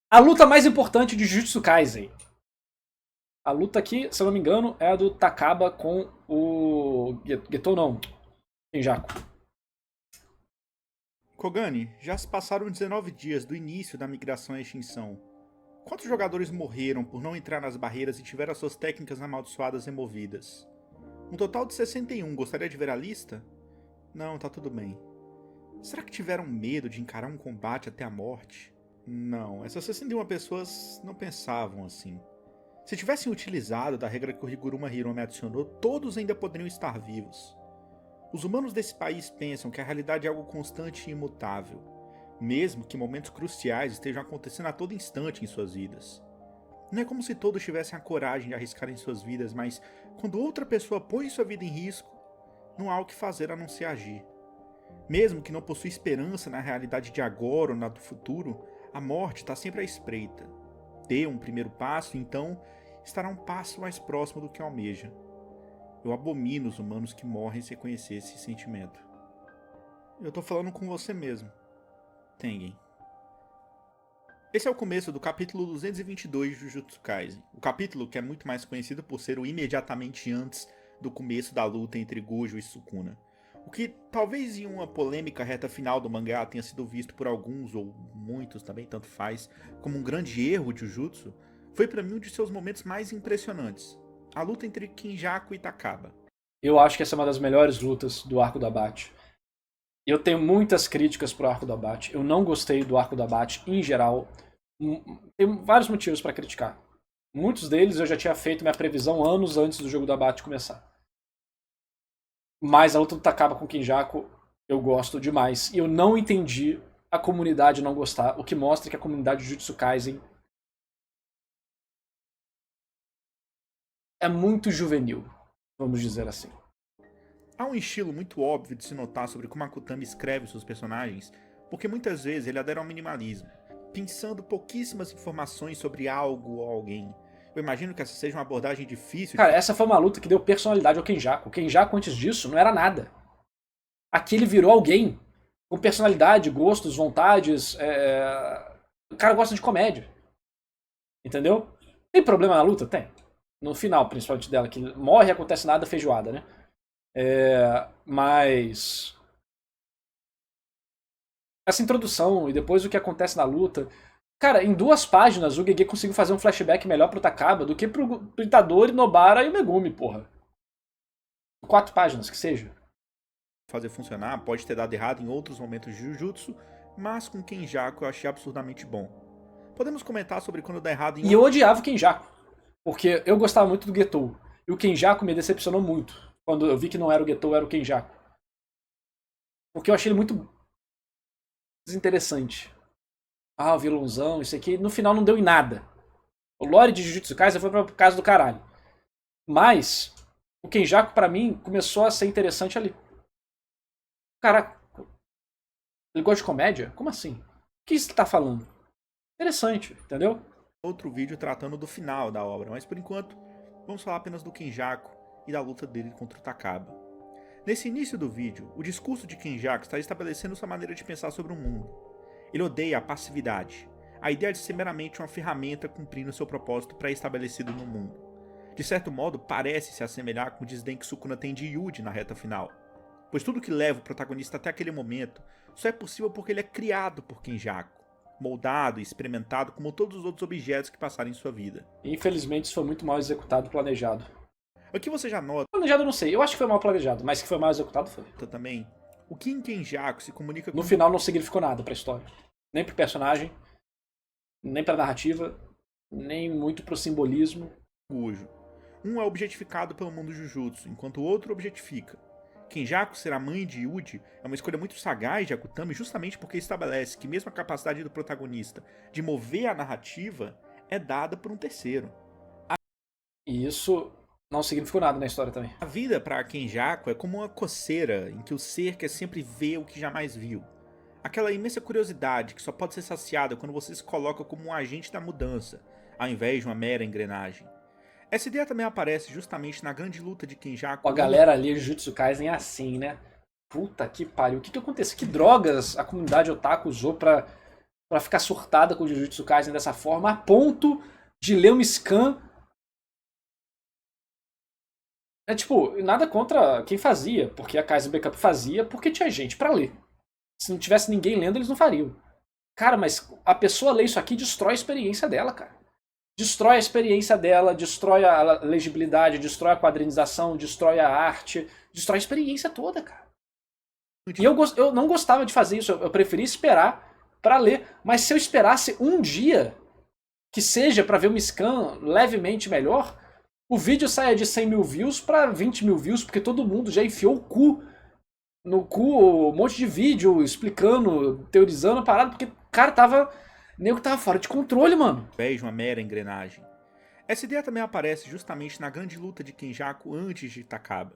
A luta mais importante de Jujutsu Kaisen. A luta aqui, se eu não me engano, é a do Takaba com o... Getou não. Kenjaku. Kogani, já se passaram 19 dias do início da migração à extinção. Quantos jogadores morreram por não entrar nas barreiras e tiveram suas técnicas amaldiçoadas removidas? Um total de 61. Gostaria de ver a lista? Não, tá tudo bem. Será que tiveram medo de encarar um combate até a morte? Não, essas 61 pessoas não pensavam assim. Se tivessem utilizado da regra que o Higuruma Hiromi adicionou, todos ainda poderiam estar vivos. Os humanos desse país pensam que a realidade é algo constante e imutável, mesmo que momentos cruciais estejam acontecendo a todo instante em suas vidas. Não é como se todos tivessem a coragem de arriscarem suas vidas, mas quando outra pessoa põe sua vida em risco, não há o que fazer a não ser agir. Mesmo que não possua esperança na realidade de agora ou na do futuro, a morte está sempre à espreita. Dê um primeiro passo, então estará um passo mais próximo do que almeja. Eu abomino os humanos que morrem sem conhecer esse sentimento. Eu tô falando com você mesmo, Tengen. Esse é o começo do capítulo 222 de Jujutsu Kaisen. O capítulo que é muito mais conhecido por ser o imediatamente antes do começo da luta entre Gojo e Sukuna. O que talvez em uma polêmica reta final do mangá tenha sido visto por alguns, ou muitos também, tanto faz, como um grande erro de Jujutsu, foi para mim um de seus momentos mais impressionantes. A luta entre Kinjaku e Takaba. Eu acho que essa é uma das melhores lutas do arco do abate. Eu tenho muitas críticas pro arco do abate. Eu não gostei do arco do abate em geral. Tem vários motivos para criticar. Muitos deles eu já tinha feito minha previsão anos antes do jogo do abate começar. Mas a luta do Takaba com o Kinjaku eu gosto demais. E eu não entendi a comunidade não gostar, o que mostra que a comunidade de Jujutsu Kaisen é muito juvenil, vamos dizer assim. Há um estilo muito óbvio de se notar sobre como Akutami escreve seus personagens, porque muitas vezes ele adere ao minimalismo, pensando pouquíssimas informações sobre algo ou alguém. Eu imagino que essa seja uma abordagem difícil de Cara, essa foi uma luta que deu personalidade ao Kenjaku. O Kenjaku antes disso não era nada. Aqui ele virou alguém com personalidade, gostos, vontades. O cara gosta de comédia. Entendeu? Tem problema na luta? Tem. No final, principalmente dela, que morre e acontece nada, feijoada, né? Mas essa introdução e depois o que acontece na luta. Cara, em 2 páginas o Gege conseguiu fazer um flashback melhor pro Takaba do que pro Itadori, Nobara e o Megumi, porra. 4 páginas, que seja. fazer funcionar, pode ter dado errado em outros momentos de Jujutsu, mas com Kenjaku eu achei absurdamente bom. Podemos comentar sobre quando dá errado em E eu outros. odiava o Kenjaku, porque eu gostava muito do Getou. E o Kenjaku me decepcionou muito. Quando eu vi que não era o Getou, era o Kenjaku. Porque eu achei ele muito desinteressante. Ah, o vilãozão, isso aqui. No final não deu em nada. O lore de Jujutsu Kaisen foi pra casa do caralho. Mas, o Kenjaku pra mim começou a ser interessante ali. Caraca, ele gosta de comédia? Como assim? O que você tá falando? Interessante, entendeu? Outro vídeo tratando do final da obra, mas por enquanto vamos falar apenas do Kenjaku e da luta dele contra o Takaba. Nesse início do vídeo, o discurso de Kenjaku está estabelecendo sua maneira de pensar sobre o mundo. Ele odeia a passividade, a ideia de ser meramente uma ferramenta cumprindo seu propósito pré-estabelecido no mundo. De certo modo, parece se assemelhar com o desdém que Sukuna tem de Yuji na reta final, pois tudo que leva o protagonista até aquele momento só é possível porque ele é criado por Kenjaku, moldado e experimentado como todos os outros objetos que passaram em sua vida. Infelizmente isso foi muito mal executado e planejado. Aqui você já nota Planejado eu não sei, eu acho que foi mal planejado, mas que foi mal executado foi. também o que em Kenjaku se comunica No com final não significou nada pra história. Nem pro personagem, nem pra narrativa, nem muito pro simbolismo. Gojo. Um é objetificado pelo mundo Jujutsu, enquanto o outro objetifica. Kenjaku ser a mãe de Yuji é uma escolha muito sagaz de Akutami justamente porque estabelece que mesmo a capacidade do protagonista de mover a narrativa é dada por um terceiro. E isso não significou nada na história também. A vida para Kenjaku é como uma coceira em que o ser quer sempre ver o que jamais viu. Aquela imensa curiosidade que só pode ser saciada quando você se coloca como um agente da mudança, ao invés de uma mera engrenagem. Essa ideia também aparece justamente na grande luta de Kenjaku. A galera ali, Jujutsu Kaisen é assim, né? Puta que pariu. O que aconteceu? Que drogas a comunidade otaku usou pra pra ficar surtada com o Jujutsu Kaisen dessa forma, a ponto de ler um scan. É tipo, nada contra quem fazia, porque a Kaisen Backup fazia, porque tinha gente pra ler. Se não tivesse ninguém lendo, eles não fariam. Cara, mas a pessoa lê isso aqui e destrói a experiência dela, cara. Destrói a experiência dela, destrói a legibilidade, destrói a quadrinização, destrói a arte, destrói a experiência toda, cara. E eu não gostava de fazer isso, eu preferia esperar pra ler. Mas se eu esperasse um dia, que seja pra ver uma scan levemente melhor, o vídeo saia de 100 mil views pra 20 mil views, porque todo mundo já enfiou o cu no cu, um monte de vídeo explicando, teorizando a parada, porque o cara tava. Nego tava fora de controle, mano. De uma mera engrenagem. Essa ideia também aparece justamente na grande luta de Kenjaku antes de Takaba.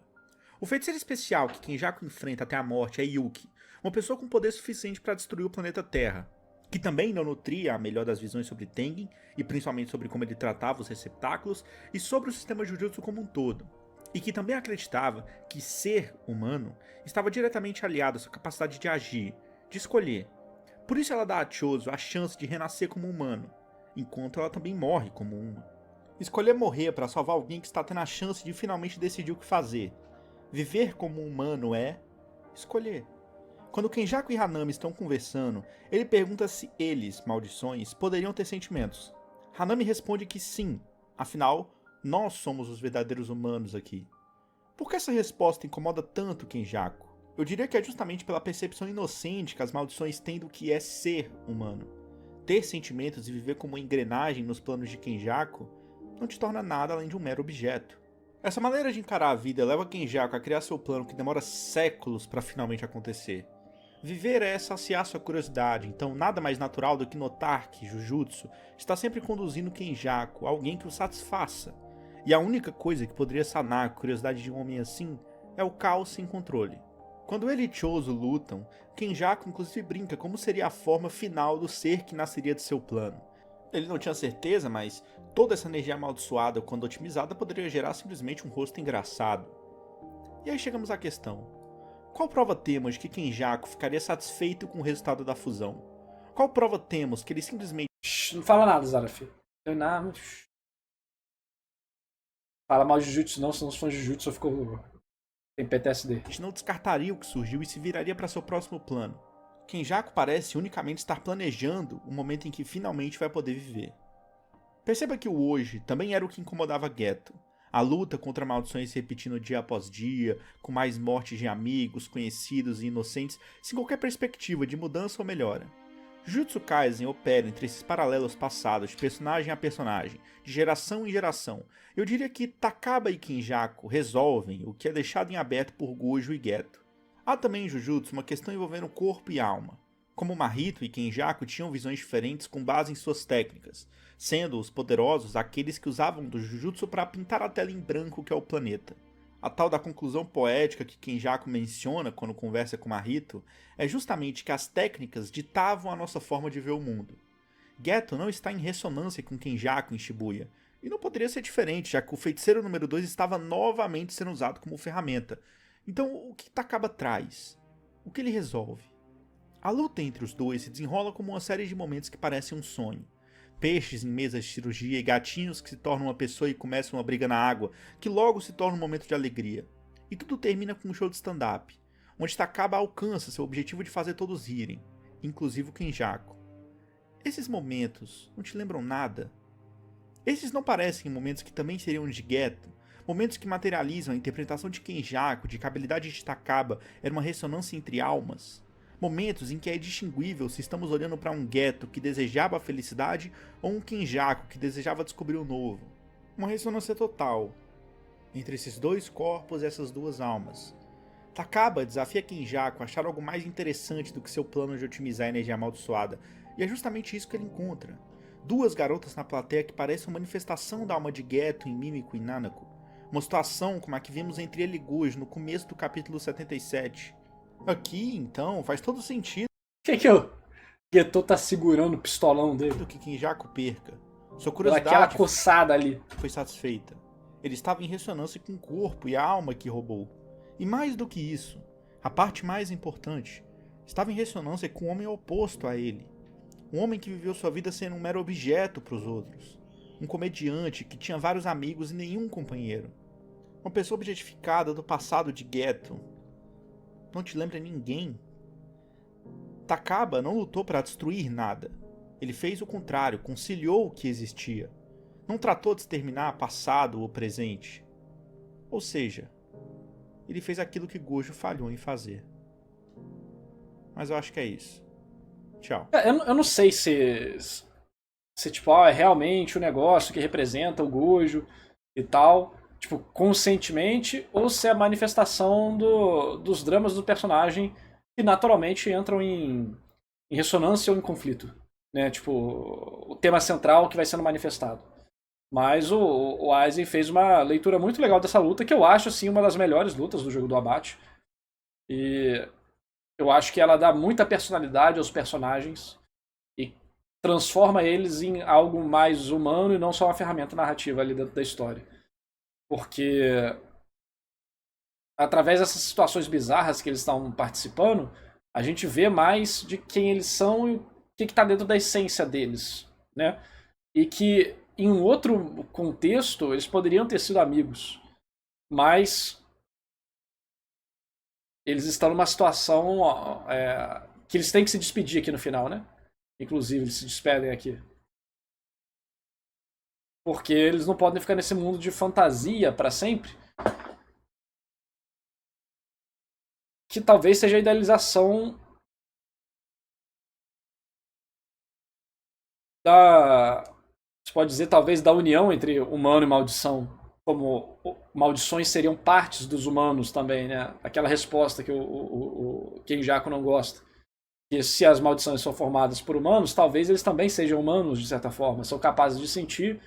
O feiticeiro especial que Kenjaku enfrenta até a morte é Yuki, uma pessoa com poder suficiente para destruir o planeta Terra, que também não nutria a melhor das visões sobre Tengen, e principalmente sobre como ele tratava os receptáculos, e sobre o sistema Jujutsu como um todo, e que também acreditava que ser humano estava diretamente aliado à sua capacidade de agir, de escolher. Por isso ela dá a Chozo a chance de renascer como humano, enquanto ela também morre como uma. Escolher morrer para salvar alguém que está tendo a chance de finalmente decidir o que fazer. Viver como um humano é escolher. Quando Kenjaku e Hanami estão conversando, ele pergunta se eles, maldições, poderiam ter sentimentos. Hanami responde que sim, afinal, nós somos os verdadeiros humanos aqui. Por que essa resposta incomoda tanto Kenjaku? Eu diria que é justamente pela percepção inocente que as maldições têm do que é ser humano. Ter sentimentos e viver como uma engrenagem nos planos de Kenjaku não te torna nada além de um mero objeto. Essa maneira de encarar a vida leva Kenjaku a criar seu plano que demora séculos para finalmente acontecer. Viver é saciar sua curiosidade, então nada mais natural do que notar que Jujutsu está sempre conduzindo Kenjaku a alguém que o satisfaça. E a única coisa que poderia sanar a curiosidade de um homem assim é o caos sem controle. Quando ele e Chozo lutam, Kenjaku inclusive brinca como seria a forma final do ser que nasceria de seu plano. Ele não tinha certeza, mas toda essa energia amaldiçoada, quando otimizada, poderia gerar simplesmente um rosto engraçado. E aí chegamos à questão. Qual prova temos de que Kenjaku ficaria satisfeito com o resultado da fusão? Qual prova temos que ele simplesmente... Não fala nada, Zaraf. Eu não... Fala mal de Jujutsu não, senão os fãs de Jujutsu ficam... Tem PTSD. não descartaria o que surgiu e se viraria para seu próximo plano? Kenjaku parece unicamente estar planejando o momento em que finalmente vai poder viver. Perceba que o hoje também era o que incomodava Geto. A luta contra maldições se repetindo dia após dia, com mais mortes de amigos, conhecidos e inocentes, sem qualquer perspectiva de mudança ou melhora. Jujutsu Kaisen opera entre esses paralelos passados de personagem a personagem, de geração em geração. Eu diria que Takaba e Kenjaku resolvem o que é deixado em aberto por Gojo e Geto. Há também em Jujutsu uma questão envolvendo corpo e alma. Como Mahito e Kenjaku tinham visões diferentes com base em suas técnicas, sendo os poderosos aqueles que usavam do Jujutsu para pintar a tela em branco que é o planeta. A tal da conclusão poética que Kenjaku menciona quando conversa com Mahito é justamente que as técnicas ditavam a nossa forma de ver o mundo. Geto não está em ressonância com Kenjaku em Shibuya, e não poderia ser diferente, já que o feiticeiro número 2 estava novamente sendo usado como ferramenta. Então, o que Takaba traz? O que ele resolve? A luta entre os dois se desenrola como uma série de momentos que parecem um sonho. Peixes em mesas de cirurgia e gatinhos que se tornam uma pessoa e começam uma briga na água, que logo se torna um momento de alegria. E tudo termina com um show de stand-up, onde Takaba alcança seu objetivo de fazer todos rirem, inclusive o Kenjaku. Esses momentos não te lembram nada? Esses não parecem momentos que também seriam de Geto? Momentos que materializam a interpretação de Kenjaku de que a habilidade de Takaba era uma ressonância entre almas? Momentos em que é distinguível se estamos olhando para um Geto que desejava a felicidade ou um Kenjaku que desejava descobrir o novo. Uma ressonância total entre esses dois corpos e essas duas almas. Takaba desafia Kenjaku a achar algo mais interessante do que seu plano de otimizar a energia amaldiçoada, e é justamente isso que ele encontra. Duas garotas na plateia que parecem uma manifestação da alma de Geto em Mimiko e Nanako. Uma situação como a que vimos entre ele e Gojo no começo do capítulo 77. Aqui, então, faz todo sentido que o Geto tá segurando o pistolão dele? do que Kenjaku perca. Sua Aquela curiosidade coçada ali. foi satisfeita. Ele estava em ressonância com o corpo e a alma que roubou. E mais do que isso, a parte mais importante, estava em ressonância com o homem oposto a ele. Um homem que viveu sua vida sendo um mero objeto para os outros. Um comediante que tinha vários amigos e nenhum companheiro. Uma pessoa objetificada do passado de gueto. Não te lembra ninguém? Takaba não lutou para destruir nada. Ele fez o contrário, conciliou o que existia. Não tratou de exterminar passado ou presente. Ou seja, ele fez aquilo que Gojo falhou em fazer. Mas eu acho que é isso. Tchau. Eu não sei se tipo, é realmente o negócio que representa o Gojo e tal, tipo, conscientemente, ou se é a manifestação dos dramas do personagem que naturalmente entram em ressonância ou em conflito, né? Tipo, o tema central que vai sendo manifestado. Mas o Aizen fez uma leitura muito legal dessa luta, que eu acho, assim, uma das melhores lutas do jogo do Abate. E eu acho que ela dá muita personalidade aos personagens e transforma eles em algo mais humano e não só uma ferramenta narrativa ali dentro da história. Porque através dessas situações bizarras que eles estão participando, a gente vê mais de quem eles são e o que está dentro da essência deles, né? E que em um outro contexto eles poderiam ter sido amigos, mas eles estão numa situação que eles têm que se despedir aqui no final, né? Inclusive, eles se despedem aqui. Porque eles não podem ficar nesse mundo de fantasia para sempre. Que talvez seja a idealização da... Você pode dizer, talvez, da união entre humano e maldição. Como maldições seriam partes dos humanos também, né? Aquela resposta que o Kenjaku não gosta. Que se as maldições são formadas por humanos, talvez eles também sejam humanos, de certa forma. São capazes de sentir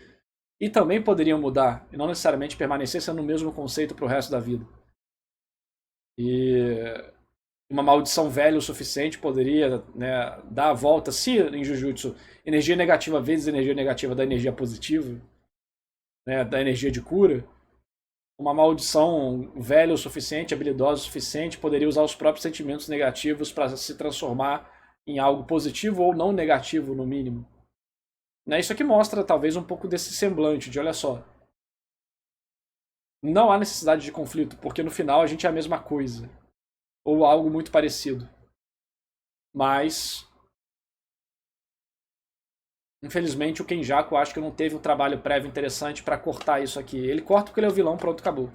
e também poderiam mudar. E não necessariamente permanecer sendo o mesmo conceito para o resto da vida. E uma maldição velha o suficiente poderia, né, dar a volta, se em Jujutsu energia negativa vezes energia negativa da energia positiva, né, da energia de cura, uma maldição velha o suficiente, habilidosa o suficiente, poderia usar os próprios sentimentos negativos para se transformar em algo positivo ou não negativo, no mínimo. Né, isso aqui mostra talvez um pouco desse semblante de, olha só, não há necessidade de conflito, porque no final a gente é a mesma coisa. Ou algo muito parecido. Mas infelizmente o Kenjaku acho que não teve um trabalho prévio interessante para cortar isso aqui. Ele corta porque ele é o vilão, pronto, acabou.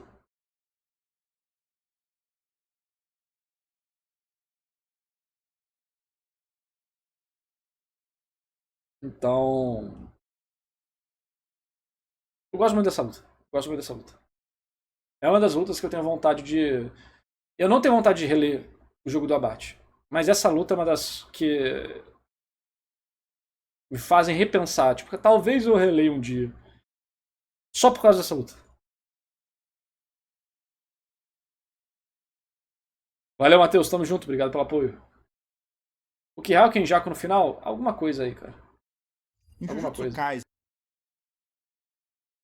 Então, eu gosto muito dessa luta. Gosto muito dessa luta. É uma das lutas que eu tenho vontade de... Eu não tenho vontade de reler o jogo do Abate. Mas essa luta é uma das que me fazem repensar. Tipo, talvez eu releia um dia. Só por causa dessa luta. Valeu, Matheus. Tamo junto. Obrigado pelo apoio. O Kihao e o Kenjaku no final? Alguma coisa aí, cara. Em Alguma Jujutsu coisa. Kaisen,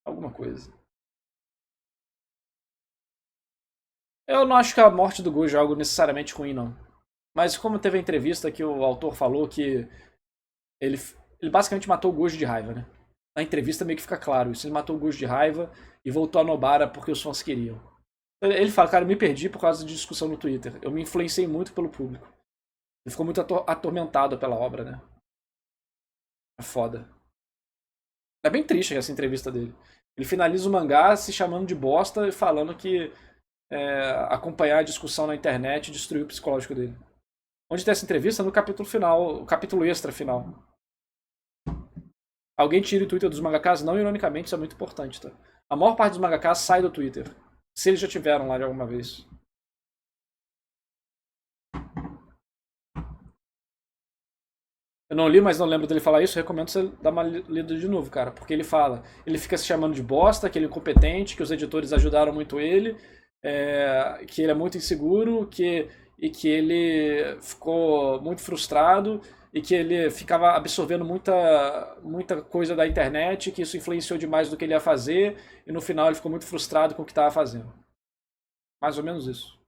Alguma coisa. Eu não acho que a morte do Gojo é algo necessariamente ruim, não. Mas como teve a entrevista que o autor falou que ele, ele basicamente matou o Gojo de raiva, né? Na entrevista meio que fica claro isso. Ele matou o Gojo de raiva e voltou a Nobara porque os fãs queriam. Ele fala, cara, eu me perdi por causa de discussão no Twitter. Eu me influenciei muito pelo público. Ele ficou muito atormentado pela obra, né? É foda. É bem triste essa entrevista dele. Ele finaliza o mangá se chamando de bosta e falando que acompanhar a discussão na internet destruiu o psicológico dele. Onde tem essa entrevista? No capítulo final, o capítulo extra final. Alguém tira o Twitter dos mangakas? Não, ironicamente, isso é muito importante, tá? A maior parte dos mangakas sai do Twitter. Se eles já tiveram lá de alguma vez. Eu não li, mas não lembro dele falar isso. Recomendo você dar uma lida de novo, cara. Porque ele fala, ele fica se chamando de bosta, que ele é incompetente, que os editores ajudaram muito ele, que ele é muito inseguro, e que ele ficou muito frustrado e que ele ficava absorvendo muita coisa da internet, que isso influenciou demais do que ele ia fazer, e no final ele ficou muito frustrado com o que estava fazendo. Mais ou menos isso.